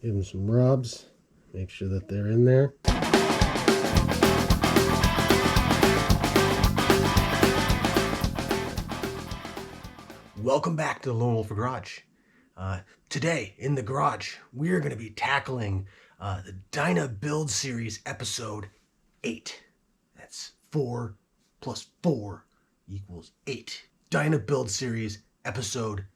Give them some rubs. Make sure that they're in there. Welcome back to the Lone Wolf Garage. Today in the garage, we're going to be tackling the Dyna Build Series Episode 8. That's 4 plus 4 equals 8. Dyna Build Series Episode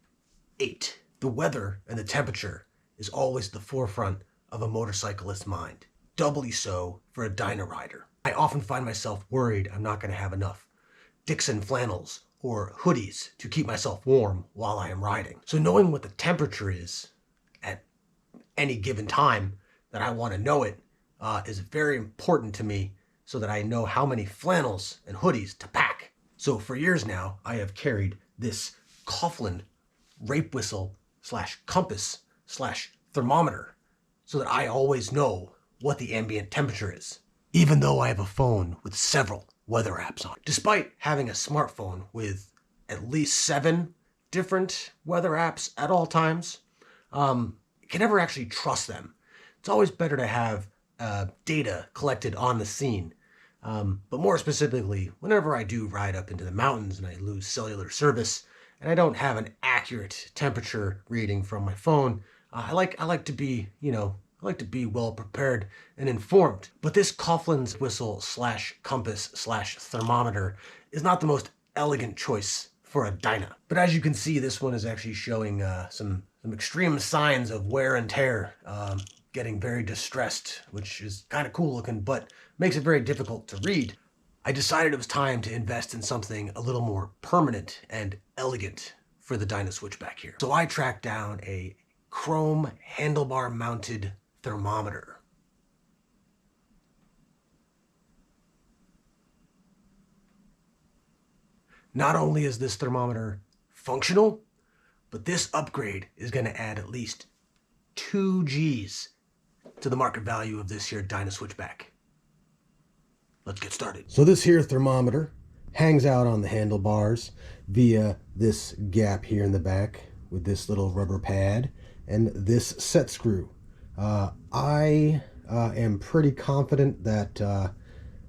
8. The weather and the temperature is always the forefront of a motorcyclist's mind. Doubly so for a Dyna rider. I often find myself worried I'm not going to have enough Dixon flannels or hoodies to keep myself warm while I am riding. So knowing what the temperature is at any given time that I want to know it is very important to me so that I know how many flannels and hoodies to pack. So for years now, I have carried this Coughlin rape whistle / compass / thermometer so that I always know what the ambient temperature is, even though I have a phone with several weather apps on. Despite having a smartphone with at least 7 different weather apps at all times, you can never actually trust them. It's always better to have data collected on the scene. But more specifically, whenever I do ride up into the mountains and I lose cellular service and I don't have an accurate temperature reading from my phone, I like to be, I like to be well prepared and informed. But this Coughlin's whistle / compass / thermometer is not the most elegant choice for a Dyna. But as you can see, this one is actually showing some extreme signs of wear and tear, getting very distressed, which is kind of cool looking, but makes it very difficult to read. I decided it was time to invest in something a little more permanent and elegant for the Dyna switchback here. So I tracked down a chrome handlebar mounted thermometer. Not only is this thermometer functional, but this upgrade is going to add at least 2 G's to the market value of this here Dyna switchback. Let's get started. So this here thermometer hangs out on the handlebars via this gap here in the back with this little rubber pad and this set screw. I am pretty confident that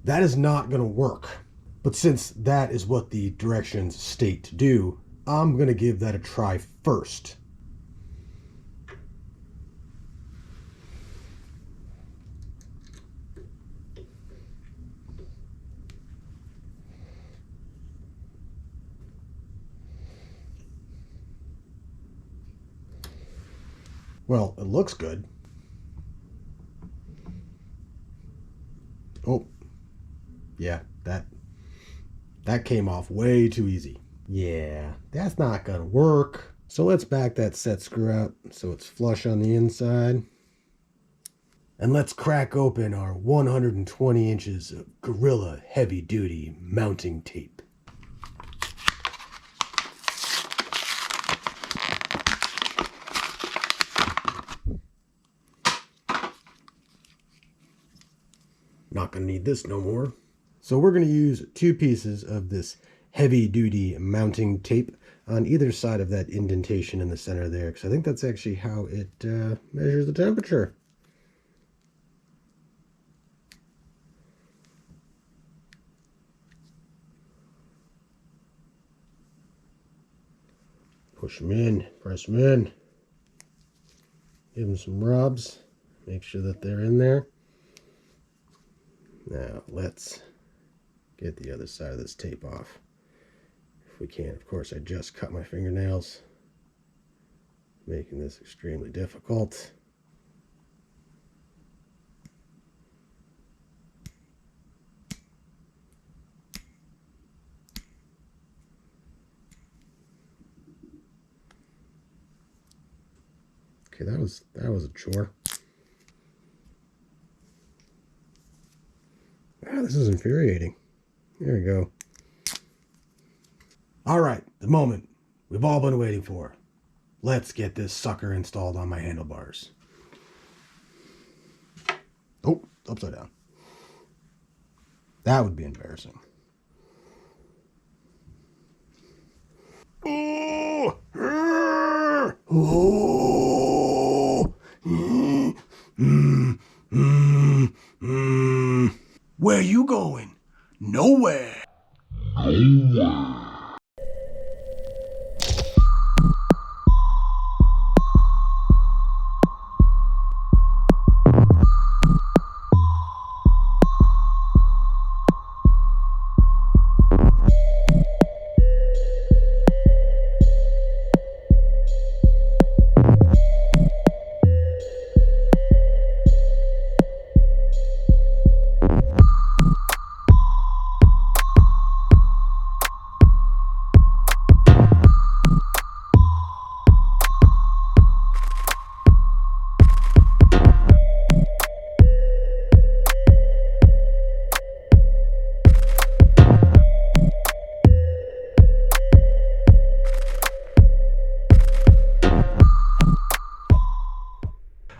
that is not going to work. But since that is what the directions state to do, I'm going to give that a try first. Well, it looks good. Oh, yeah, that came off way too easy. Yeah, that's not gonna work. So let's back that set screw out so it's flush on the inside. And let's crack open our 120 inches of Gorilla heavy duty mounting tape. Not gonna need this no more. So we're gonna use 2 pieces of this heavy duty mounting tape on either side of that indentation in the center there, because I think that's actually how it measures the temperature. Push them in, press them in. Give them some rubs. Make sure that they're in there. Now let's get the other side of this tape off. If we can. Of course, I just cut my fingernails, making this extremely difficult. Okay, that was a chore. Wow, this is infuriating. There we go. All right, the moment we've all been waiting for. Let's get this sucker installed on my handlebars. Oh, upside down. That would be embarrassing. Oh! Oh! Where you going? Nowhere.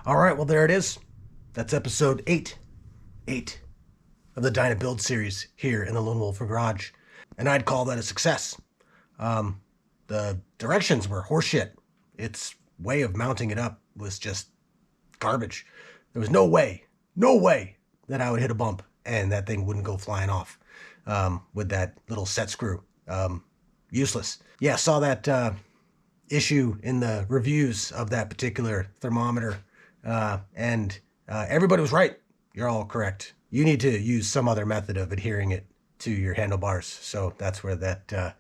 All right, well, there it is. That's episode 8 of the Dyna Build series here in the Lone Wolf Garage. And I'd call that a success. The directions were horseshit. Its way of mounting it up was just garbage. There was no way that I would hit a bump and that thing wouldn't go flying off with that little set screw. Useless. Yeah, saw that issue in the reviews of that particular thermometer. And everybody was right. You're all correct. You need to use some other method of adhering it to your handlebars. So that's where that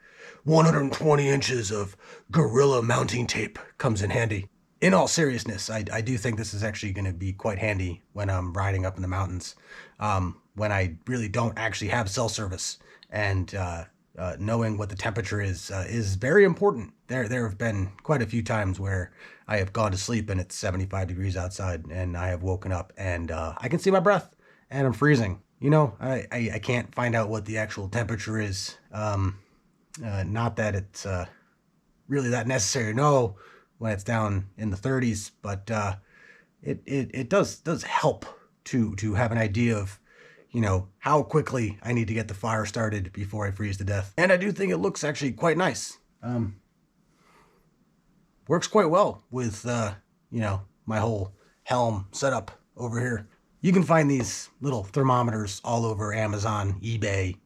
120 inches of Gorilla mounting tape comes in handy. In all seriousness, I do think this is actually going to be quite handy when I'm riding up in the mountains, when I really don't actually have cell service, and knowing what the temperature is very important. There have been quite a few times where I have gone to sleep and it's 75 degrees outside, and I have woken up and I can see my breath and I'm freezing. You know, I can't find out what the actual temperature is. Not that it's really that necessary to know when it's down in the 30s, but it does help to have an idea of, you know, how quickly I need to get the fire started before I freeze to death. And I do think it looks actually quite nice. Works quite well with, you know, my whole helm setup over here. You can find these little thermometers all over Amazon, eBay,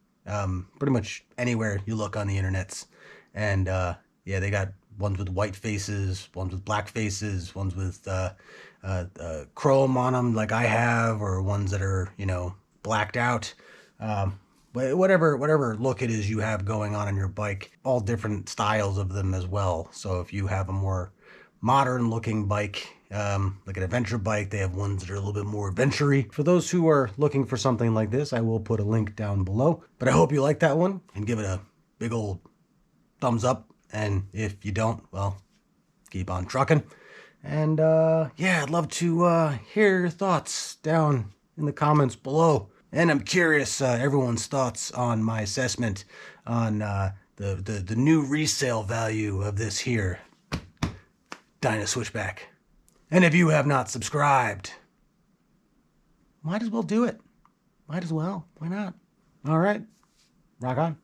pretty much anywhere you look on the internets. And yeah, they got ones with white faces, ones with black faces, ones with chrome on them like I have, or ones that are, you know, blacked out. But whatever look it is you have going on your bike, all different styles of them as well. So if you have a more modern looking bike, like an adventure bike, they have ones that are a little bit more adventure-y. For those who are looking for something like this, I will put a link down below. But I hope you like that one and give it a big old thumbs up. And if you don't, well, keep on trucking. And yeah, I'd love to hear your thoughts down in the comments below. And I'm curious everyone's thoughts on my assessment on the new resale value of this here Dyna Switchback. And if you have not subscribed, might as well do it. Might as well. Why not? All right. Rock on.